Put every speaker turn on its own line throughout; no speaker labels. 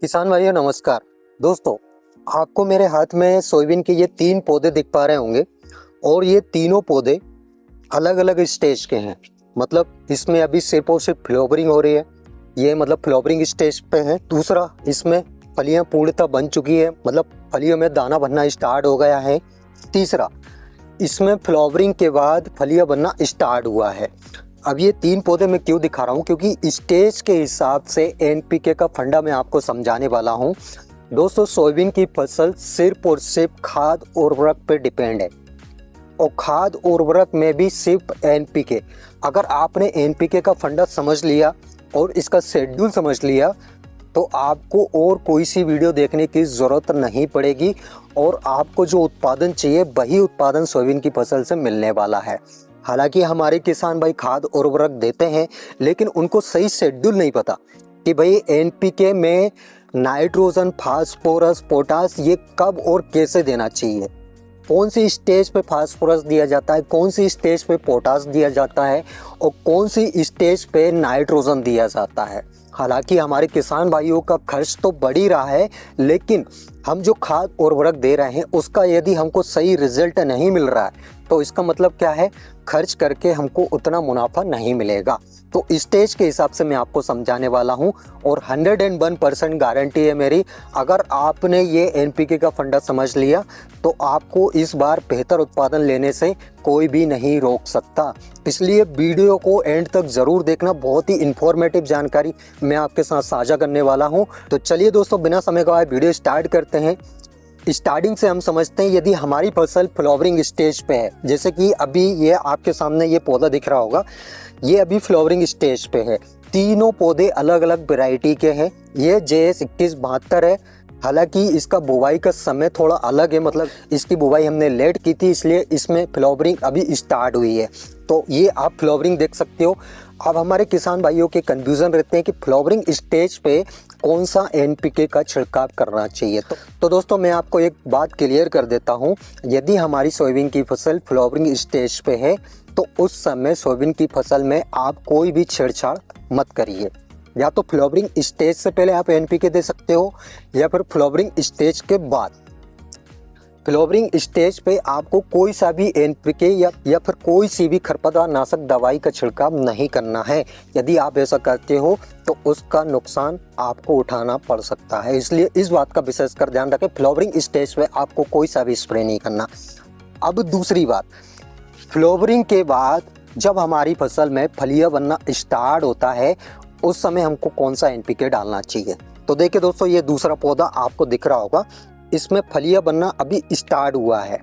किसान भाइयों नमस्कार। दोस्तों, आपको मेरे हाथ में सोयाबीन के ये 3 पौधे दिख पा रहे होंगे और ये तीनों पौधे अलग अलग स्टेज के हैं। मतलब इसमें अभी सिर्फ और सिर्फ फ्लावरिंग हो रही है, ये मतलब फ्लावरिंग स्टेज पे है। दूसरा, इसमें फलियां पूर्णतः बन चुकी है, मतलब फलियों में दाना बनना स्टार्ट हो गया है। तीसरा, इसमें फ्लावरिंग के बाद फलियां बनना स्टार्ट हुआ है। अब ये 3 पौधे मैं क्यों दिखा रहा हूँ, क्योंकि स्टेज के हिसाब से एनपीके का फंडा मैं आपको समझाने वाला हूँ। दोस्तों, सोयाबीन की फसल सिर्फ और सिर्फ खाद और उर्वरक पर डिपेंड है और खाद और उर्वरक में भी सिर्फ एनपीके। अगर आपने एनपीके का फंडा समझ लिया और इसका शेड्यूल समझ लिया तो आपको और कोई सी वीडियो देखने की ज़रूरत नहीं पड़ेगी और आपको जो उत्पादन चाहिए वही उत्पादन सोयाबीन की फसल से मिलने वाला है। हालांकि हमारे किसान भाई खाद और उर्वरक देते हैं, लेकिन उनको सही शेड्यूल नहीं पता कि भाई एनपीके में नाइट्रोजन, फास्फोरस, पोटास ये कब और कैसे देना चाहिए, कौन सी स्टेज पे फास्फोरस दिया जाता है, कौन सी स्टेज पे पोटास दिया जाता है और कौन सी स्टेज पे नाइट्रोजन दिया जाता है। हालांकि हमारे किसान भाइयों का खर्च तो बढ़ ही रहा है, लेकिन हम जो खाद और उर्वरक दे रहे हैं उसका यदि हमको सही रिजल्ट नहीं मिल रहा है तो इसका मतलब क्या है, खर्च करके हमको उतना मुनाफा नहीं मिलेगा। तो स्टेज के हिसाब से मैं आपको समझाने वाला हूं और 101% गारंटी है मेरी, अगर आपने ये एनपीके का फंडा समझ लिया तो आपको इस बार बेहतर उत्पादन लेने से कोई भी नहीं रोक सकता। इसलिए वीडियो को एंड तक ज़रूर देखना, बहुत ही इन्फॉर्मेटिव जानकारी मैं आपके साथ साझा करने वाला हूं। तो चलिए दोस्तों, बिना समय गवाए वीडियो स्टार्ट करते हैं। स्टार्टिंग से हम समझते हैं, यदि हमारी फसल फ्लावरिंग स्टेज पे है, जैसे कि अभी ये आपके सामने ये पौधा दिख रहा होगा, ये अभी फ्लावरिंग स्टेज पे है। तीनों पौधे अलग अलग वैरायटी के हैं। ये JS 2172 है। हालांकि इसका बुवाई का समय थोड़ा अलग है, मतलब इसकी बुवाई हमने लेट की थी, इसलिए इसमें फ्लावरिंग अभी स्टार्ट हुई है। तो ये आप फ्लावरिंग देख सकते हो। अब हमारे किसान भाइयों के कंफ्यूजन रहते हैं कि फ्लावरिंग स्टेज पे कौन सा एनपीके का छिड़काव करना चाहिए। तो दोस्तों, मैं आपको एक बात क्लियर कर देता हूँ, यदि हमारी सोयाबीन की फसल फ्लावरिंग स्टेज पे है तो उस समय सोयाबीन की फसल में आप कोई भी छेड़छाड़ मत करिए। या तो फ्लावरिंग स्टेज से पहले आप एनपीके दे सकते हो या फिर फ्लावरिंग स्टेज के बाद। फ्लावरिंग स्टेज पे आपको कोई सा भी एनपीके या फिर कोई सी भी खरपतवार नाशक दवाई का छिड़काव नहीं करना है। यदि आप ऐसा करते हो तो उसका नुकसान आपको उठाना पड़ सकता है, इसलिए इस बात का विशेषकर ध्यान रखें, फ्लावरिंग स्टेज पे आपको कोई सा भी स्प्रे नहीं करना। अब दूसरी बात, फ्लावरिंग के बाद जब हमारी फसल में फलियां बनना स्टार्ट होता है उस समय हमको कौन सा एनपीके डालना चाहिए। तो देखिए दोस्तों, ये दूसरा पौधा आपको दिख रहा होगा, इसमें फलियां बनना अभी स्टार्ट हुआ है।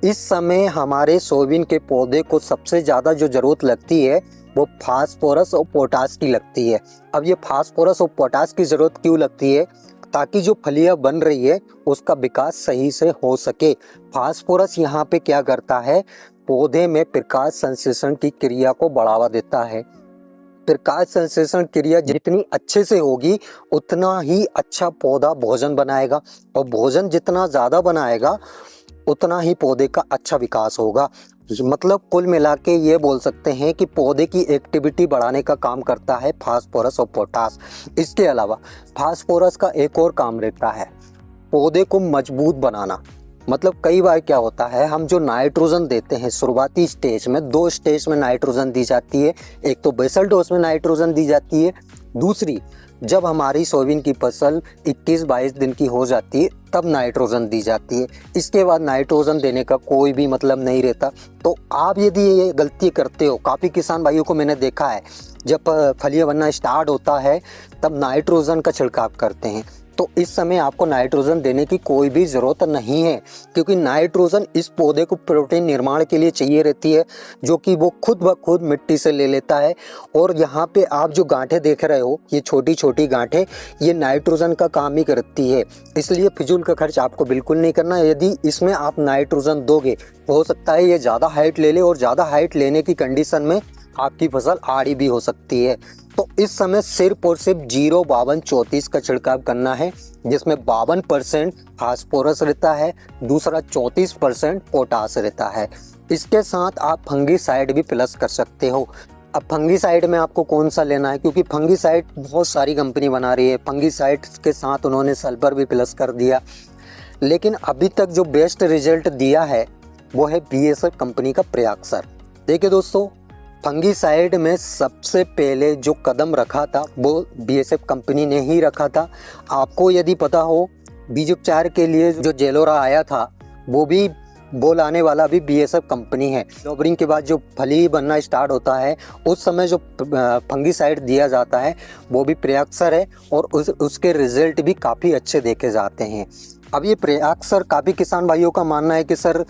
इस समय हमारे सोयाबीन के पौधे को सबसे ज़्यादा जो ज़रूरत लगती है वो फास्फोरस और पोटास की लगती है। अब ये फास्फोरस और पोटास की ज़रूरत क्यों लगती है, ताकि जो फलियां बन रही है उसका विकास सही से हो सके। फास्फोरस यहाँ पे क्या करता है, पौधे में प्रकाश संश्लेषण की क्रिया को बढ़ावा देता है। प्रकाश संश्लेषण क्रिया जितनी अच्छे से होगी उतना ही अच्छा पौधा भोजन बनाएगा और भोजन जितना ज़्यादा बनाएगा उतना ही पौधे का अच्छा विकास होगा। मतलब कुल मिला के ये बोल सकते हैं कि पौधे की एक्टिविटी बढ़ाने का काम करता है फास्फोरस और पोटास। इसके अलावा फास्फोरस का एक और काम रहता है, पौधे को मजबूत बनाना। मतलब कई बार क्या होता है, हम जो नाइट्रोजन देते हैं शुरुआती स्टेज में, 2 स्टेज में नाइट्रोजन दी जाती है। एक तो बेसल डोज में नाइट्रोजन दी जाती है, दूसरी जब हमारी सोयाबीन की फसल 21-22 दिन की हो जाती है तब नाइट्रोजन दी जाती है। इसके बाद नाइट्रोजन देने का कोई भी मतलब नहीं रहता। तो आप यदि ये गलती करते हो, काफ़ी किसान भाइयों को मैंने देखा है, जब फलियां बनना स्टार्ट होता है तब नाइट्रोजन का छिड़काव करते हैं। तो इस समय आपको नाइट्रोजन देने की कोई भी ज़रूरत नहीं है, क्योंकि नाइट्रोजन इस पौधे को प्रोटीन निर्माण के लिए चाहिए रहती है, जो कि वो खुद ब खुद मिट्टी से ले लेता है। और यहाँ पे आप जो गांठें देख रहे हो, ये छोटी छोटी गांठें, ये नाइट्रोजन का काम ही करती है। इसलिए फिजूल का खर्च आपको बिल्कुल नहीं करना। यदि इसमें आप नाइट्रोजन दोगे, हो सकता है ये ज़्यादा हाइट ले ले और ज़्यादा हाइट लेने की कंडीशन में आपकी फसल आड़ी भी हो सकती है। तो इस समय सिर्फ और सिर्फ 0-52-34 का छिड़काव करना है, जिसमें 52% फास्फोरस रहता है, दूसरा 34% पोटास रहता है। इसके साथ आप फंगीसाइड भी प्लस कर सकते हो। अब फंगीसाइड में आपको कौन सा लेना है, क्योंकि फंगीसाइड बहुत सारी कंपनी बना रही है, फंगीसाइड के साथ उन्होंने सल्फर भी प्लस कर दिया, लेकिन अभी तक जो बेस्ट रिजल्ट दिया है वो है बीएसएफ कंपनी का प्रियाक्सर। देखिए दोस्तों, फंगीसाइड में सबसे पहले जो कदम रखा था वो बीएसएफ कंपनी ने ही रखा था। आपको यदि पता हो, बीज उपचार के लिए जो जेलोरा आया था वो लाने वाला भी बीएसएफ कंपनी है। फ्लावरिंग के बाद जो फली बनना स्टार्ट होता है उस समय जो फंगीसाइड दिया जाता है वो भी प्रियाक्सर है, और उसके रिजल्ट भी काफ़ी अच्छे देखे जाते हैं। अब ये प्रियाक्सर काफ़ी किसान भाइयों का मानना है कि सर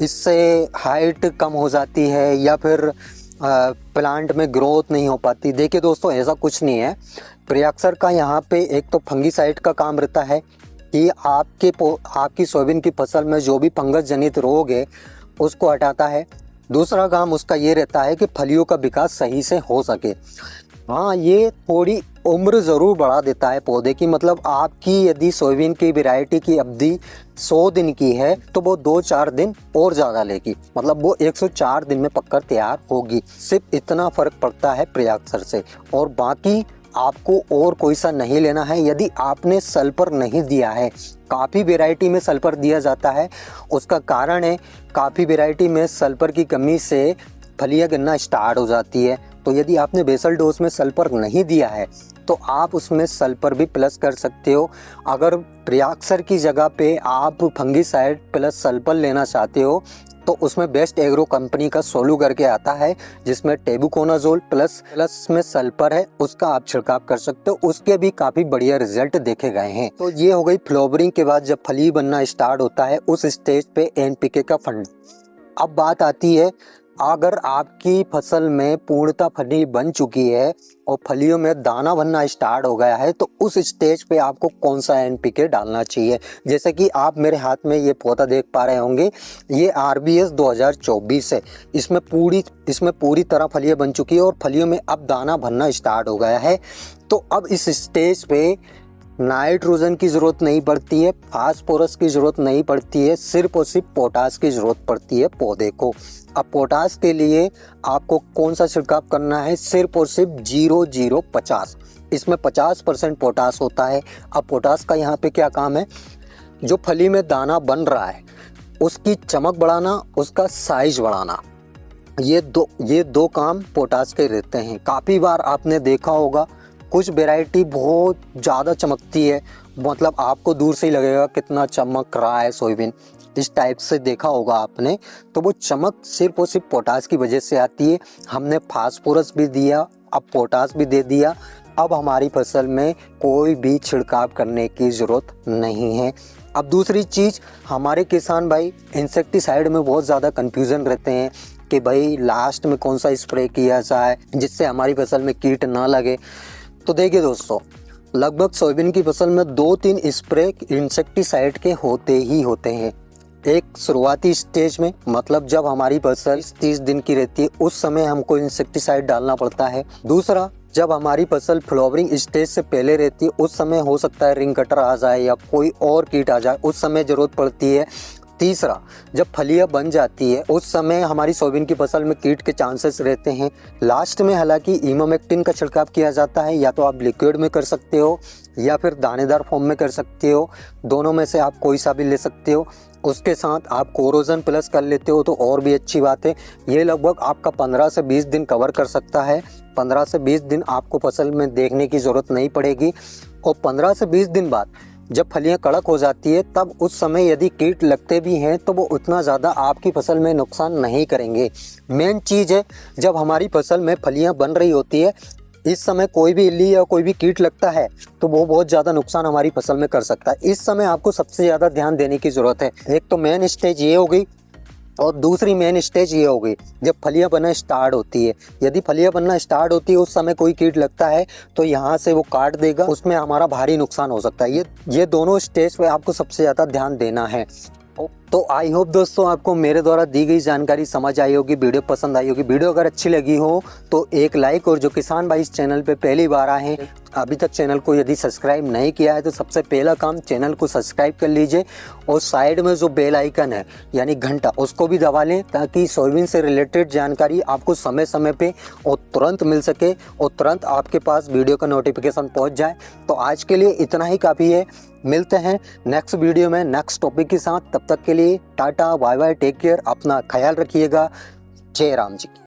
इससे हाइट कम हो जाती है या फिर प्लांट में ग्रोथ नहीं हो पाती। देखिए दोस्तों, ऐसा कुछ नहीं है। प्रियाक्सर का यहाँ पे एक तो फंगीसाइड का काम रहता है कि आपकी सोयाबीन की फसल में जो भी फंगस जनित रोग है उसको हटाता है। दूसरा काम उसका ये रहता है कि फलियों का विकास सही से हो सके। हाँ, ये थोड़ी उम्र ज़रूर बढ़ा देता है पौधे की, मतलब आपकी यदि सोयाबीन की वैरायटी की अवधि 100 दिन की है तो वो 2-4 दिन और ज़्यादा लेगी, मतलब वो 104 दिन में पककर तैयार होगी। सिर्फ इतना फ़र्क पड़ता है प्रियाक्सर से, और बाकी आपको और कोई सा नहीं लेना है। यदि आपने सल्फर नहीं दिया है, काफ़ी वैरायटी में सल्फर दिया जाता है, उसका कारण है काफ़ी वैरायटी में सल्फर की कमी से फलियाँ गिरना स्टार्ट हो जाती है। तो यदि आपने बेसल डोज में सल्फर नहीं दिया है तो आप उसमें सल्फर भी प्लस कर सकते हो। अगर प्रियाक्सर की जगह पे आप फंगीसाइड प्लस सल्फर लेना चाहते हो तो उसमें बेस्ट एग्रो कंपनी का सोलू करके आता है, जिसमें टेबुकोनाजोल प्लस में सल्फर है, उसका आप छिड़काव कर सकते हो। उसके भी काफ़ी बढ़िया रिजल्ट देखे गए हैं। तो ये हो गई फ्लावरिंग के बाद जब फली बनना स्टार्ट होता है उस स्टेज पे एनपीके का फंड। अब बात आती है, अगर आपकी फसल में पूर्णतः फली बन चुकी है और फलियों में दाना बनना स्टार्ट हो गया है तो उस स्टेज पे आपको कौन सा एनपीके डालना चाहिए। जैसे कि आप मेरे हाथ में ये पौधा देख पा रहे होंगे, ये आरबीएस 2024 है। इसमें पूरी तरह फलियां बन चुकी है और फलियों में अब दाना बनना स्टार्ट हो गया है। तो अब इस स्टेज पे नाइट्रोजन की ज़रूरत नहीं पड़ती है, फास्फोरस की ज़रूरत नहीं पड़ती है, सिर्फ और सिर्फ पोटास की ज़रूरत पड़ती है पौधे को। अब पोटास के लिए आपको कौन सा छिड़काव करना है, सिर्फ और सिर्फ 0050। इसमें 50% पोटास होता है। अब पोटास का यहाँ पे क्या काम है, जो फली में दाना बन रहा है उसकी चमक बढ़ाना, उसका साइज बढ़ाना, ये दो काम पोटास के रहते हैं। काफ़ी बार आपने देखा होगा कुछ वैरायटी बहुत ज़्यादा चमकती है, मतलब आपको दूर से ही लगेगा कितना चमक रहा है सोयाबीन, इस टाइप से देखा होगा आपने। तो वो चमक सिर्फ और सिर्फ पोटास की वजह से आती है। हमने फास्फोरस भी दिया, अब पोटास भी दे दिया, अब हमारी फसल में कोई भी छिड़काव करने की ज़रूरत नहीं है। अब दूसरी चीज़, हमारे किसान भाई इंसेक्टिसाइड में बहुत ज़्यादा कन्फ्यूज़न रहते हैं कि भाई लास्ट में कौन सा स्प्रे किया जाए जिससे हमारी फसल में कीट ना लगे। तो देखिए दोस्तों, लगभग सोयाबीन की फसल में 2-3 स्प्रे इंसेक्टिसाइड के होते ही होते हैं। एक शुरुआती स्टेज में, मतलब जब हमारी फसल 30 दिन की रहती है उस समय हमको इंसेक्टिसाइड डालना पड़ता है। दूसरा, जब हमारी फसल फ्लावरिंग स्टेज से पहले रहती है उस समय हो सकता है रिंग कटर आ जाए या कोई और कीट आ जाए, उस समय ज़रूरत पड़ती है। तीसरा, जब फलियां बन जाती है उस समय हमारी सोयाबीन की फसल में कीट के चांसेस रहते हैं। लास्ट में हालांकि इमामेक्टिन का छिड़काव किया जाता है, या तो आप लिक्विड में कर सकते हो या फिर दानेदार फॉर्म में कर सकते हो, दोनों में से आप कोई सा भी ले सकते हो। उसके साथ आप कोरोजन प्लस कर लेते हो तो और भी अच्छी बात है। ये लगभग आपका 15 से 20 दिन कवर कर सकता है। 15 से 20 दिन आपको फसल में देखने की ज़रूरत नहीं पड़ेगी, और 15 से 20 दिन बाद जब फलियां कड़क हो जाती है तब उस समय यदि कीट लगते भी हैं तो वो उतना ज़्यादा आपकी फसल में नुकसान नहीं करेंगे। मेन चीज़ है, जब हमारी फसल में फलियां बन रही होती है इस समय कोई भी इल्ली या कोई भी कीट लगता है तो वो बहुत ज़्यादा नुकसान हमारी फसल में कर सकता है। इस समय आपको सबसे ज़्यादा ध्यान देने की ज़रूरत है। एक तो मेन स्टेज ये हो गई, और दूसरी मेन स्टेज ये हो गई जब फलियां बनना स्टार्ट होती है। यदि फलियां बनना स्टार्ट होती है उस समय कोई कीट लगता है तो यहाँ से वो काट देगा, उसमें हमारा भारी नुकसान हो सकता है। ये दोनों स्टेज पे आपको सबसे ज़्यादा ध्यान देना है। और तो आई होप दोस्तों आपको मेरे द्वारा दी गई जानकारी समझ आई होगी, वीडियो पसंद आई होगी। वीडियो अगर अच्छी लगी हो तो एक लाइक, और जो किसान भाई इस चैनल पे पहली बार आए हैं, अभी तक चैनल को यदि सब्सक्राइब नहीं किया है तो सबसे पहला काम चैनल को सब्सक्राइब कर लीजिए, और साइड में जो बेल आइकन है यानी घंटा, उसको भी दबा लें ताकि सोयाबीन से रिलेटेड जानकारी आपको समय समय पे और तुरंत मिल सके और तुरंत आपके पास वीडियो का नोटिफिकेशन पहुंच जाए। तो आज के लिए इतना ही काफ़ी है। मिलते हैं नेक्स्ट वीडियो में नेक्स्ट टॉपिक के साथ। तब तक के लिए tata bye bye, take care, अपना ख्याल रखिएगा। जय राम जी की।